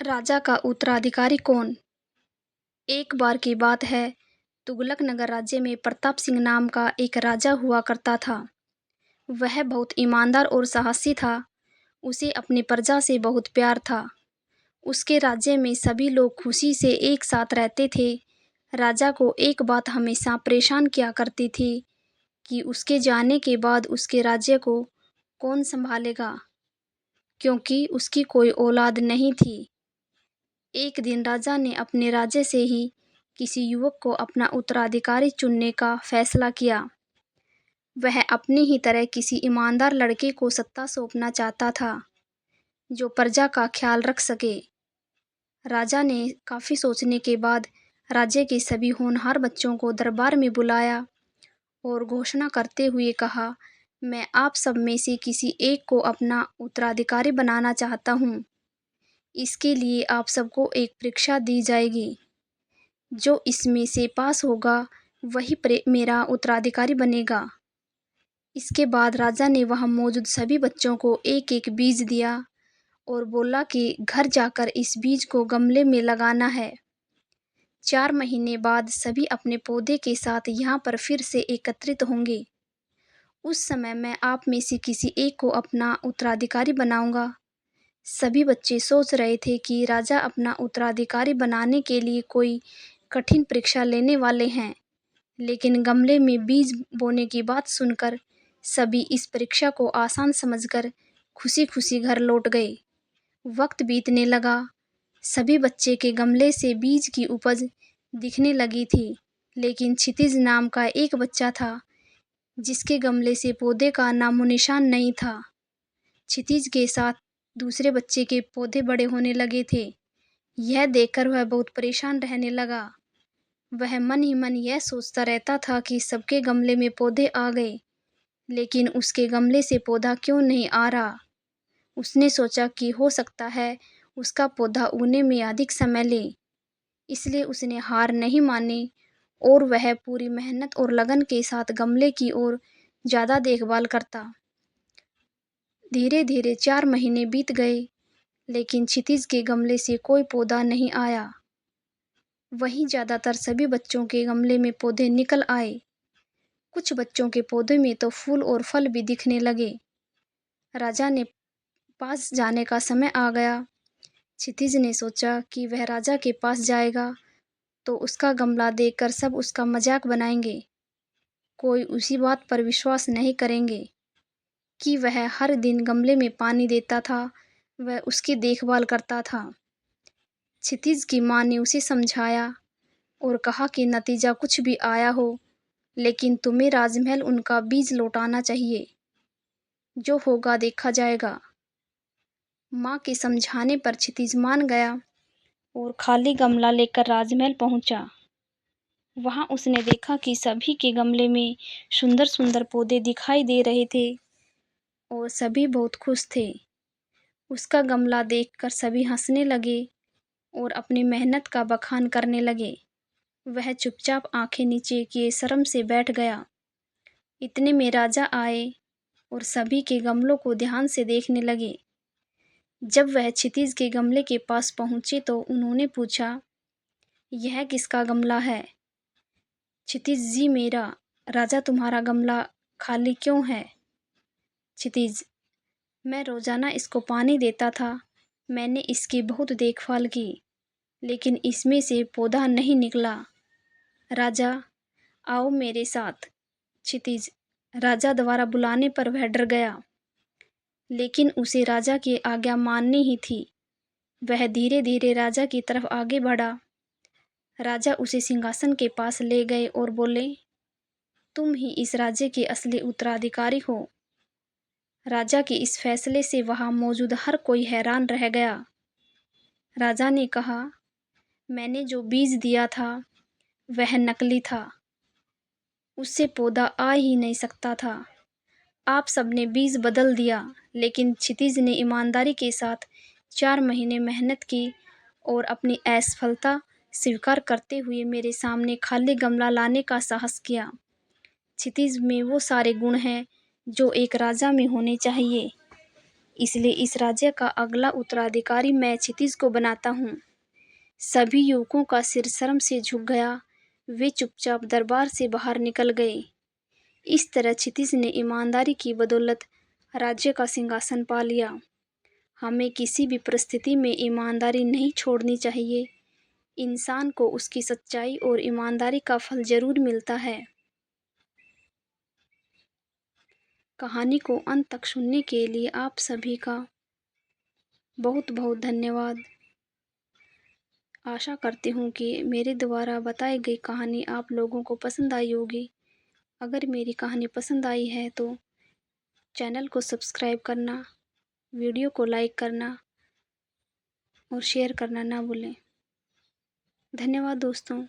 राजा का उत्तराधिकारी कौन? एक बार की बात है, तुगलक नगर राज्य में प्रताप सिंह नाम का एक राजा हुआ करता था। वह बहुत ईमानदार और साहसी था। उसे अपनी प्रजा से बहुत प्यार था। उसके राज्य में सभी लोग खुशी से एक साथ रहते थे। राजा को एक बात हमेशा परेशान किया करती थी कि उसके जाने के बाद उसके राज्य को कौन संभालेगा, क्योंकि उसकी कोई औलाद नहीं थी। एक दिन राजा ने अपने राज्य से ही किसी युवक को अपना उत्तराधिकारी चुनने का फैसला किया। वह अपनी ही तरह किसी ईमानदार लड़के को सत्ता सौंपना चाहता था, जो प्रजा का ख्याल रख सके। राजा ने काफी सोचने के बाद राज्य के सभी होनहार बच्चों को दरबार में बुलाया और घोषणा करते हुए कहा, मैं आप सब में से किसी एक को अपना उत्तराधिकारी बनाना चाहता हूँ। इसके लिए आप सबको एक परीक्षा दी जाएगी। जो इसमें से पास होगा वही मेरा उत्तराधिकारी बनेगा। इसके बाद राजा ने वहां मौजूद सभी बच्चों को एक एक बीज दिया और बोला कि घर जाकर इस बीज को गमले में लगाना है। 4 महीने बाद सभी अपने पौधे के साथ यहाँ पर फिर से एकत्रित होंगे। उस समय मैं आप में से किसी एक को अपना उत्तराधिकारी बनाऊंगा। सभी बच्चे सोच रहे थे कि राजा अपना उत्तराधिकारी बनाने के लिए कोई कठिन परीक्षा लेने वाले हैं, लेकिन गमले में बीज बोने की बात सुनकर सभी इस परीक्षा को आसान समझकर खुशी-खुशी घर लौट गए। वक्त बीतने लगा। सभी बच्चे के गमले से बीज की उपज दिखने लगी थी, लेकिन क्षितिज नाम का एक बच्चा था, जिसके गमले से पौधे का नामो-निशान नहीं था। क्षितिज के साथ दूसरे बच्चे के पौधे बड़े होने लगे थे। यह देखकर वह बहुत परेशान रहने लगा। वह मन ही मन यह सोचता रहता था कि सबके गमले में पौधे आ गए, लेकिन उसके गमले से पौधा क्यों नहीं आ रहा। उसने सोचा कि हो सकता है उसका पौधा उगने में अधिक समय ले। इसलिए उसने हार नहीं मानी और वह पूरी मेहनत और लगन के साथ गमले की ओर ज़्यादा देखभाल करता। धीरे धीरे 4 महीने बीत गए, लेकिन क्षितिज के गमले से कोई पौधा नहीं आया। वहीं ज़्यादातर सभी बच्चों के गमले में पौधे निकल आए। कुछ बच्चों के पौधे में तो फूल और फल भी दिखने लगे। राजा ने पास जाने का समय आ गया। क्षितिज ने सोचा कि वह राजा के पास जाएगा तो उसका गमला देखकर सब उसका मजाक बनाएंगे। कोई उसी बात पर विश्वास नहीं करेंगे कि वह हर दिन गमले में पानी देता था, वह उसकी देखभाल करता था। क्षितिज की माँ ने उसे समझाया और कहा कि नतीजा कुछ भी आया हो, लेकिन तुम्हें राजमहल उनका बीज लौटाना चाहिए। जो होगा देखा जाएगा। माँ के समझाने पर क्षितिज मान गया और खाली गमला लेकर राजमहल पहुंचा। वहां उसने देखा कि सभी के गमले में सुंदर सुंदर पौधे दिखाई दे रहे थे और सभी बहुत खुश थे। उसका गमला देखकर सभी हंसने लगे और अपनी मेहनत का बखान करने लगे। वह चुपचाप आंखें नीचे किए शर्म से बैठ गया। इतने में राजा आए और सभी के गमलों को ध्यान से देखने लगे। जब वह क्षितिज के गमले के पास पहुंचे तो उन्होंने पूछा, यह किसका गमला है? क्षितिज जी मेरा। राजा तुम्हारा गमला खाली क्यों है? क्षितिज, मैं रोजाना इसको पानी देता था। मैंने इसकी बहुत देखभाल की, लेकिन इसमें से पौधा नहीं निकला। राजा, आओ मेरे साथ। क्षितिज, राजा द्वारा बुलाने पर वह डर गया, लेकिन उसे राजा की आज्ञा माननी ही थी। वह धीरे धीरे राजा की तरफ आगे बढ़ा। राजा उसे सिंहासन के पास ले गए और बोले, तुम ही इस राज्य के असली उत्तराधिकारी हो। राजा के इस फैसले से वहां मौजूद हर कोई हैरान रह गया। राजा ने कहा, मैंने जो बीज दिया था वह नकली था। उससे पौधा आ ही नहीं सकता था। आप सबने बीज बदल दिया, लेकिन क्षितिज ने ईमानदारी के साथ 4 महीने मेहनत की और अपनी असफलता स्वीकार करते हुए मेरे सामने खाली गमला लाने का साहस किया। क्षितिज में वो सारे गुण हैं जो एक राजा में होने चाहिए। इसलिए इस राज्य का अगला उत्तराधिकारी मैं क्षितिज को बनाता हूँ। सभी युवकों का सिर शर्म से झुक गया। वे चुपचाप दरबार से बाहर निकल गए। इस तरह क्षितिज ने ईमानदारी की बदौलत राज्य का सिंहासन पा लिया। हमें किसी भी परिस्थिति में ईमानदारी नहीं छोड़नी चाहिए। इंसान को उसकी सच्चाई और ईमानदारी का फल जरूर मिलता है। कहानी को अंत तक सुनने के लिए आप सभी का बहुत बहुत धन्यवाद। आशा करती हूँ कि मेरे द्वारा बताई गई कहानी आप लोगों को पसंद आई होगी। अगर मेरी कहानी पसंद आई है तो चैनल को सब्सक्राइब करना, वीडियो को लाइक करना और शेयर करना ना भूलें। धन्यवाद दोस्तों।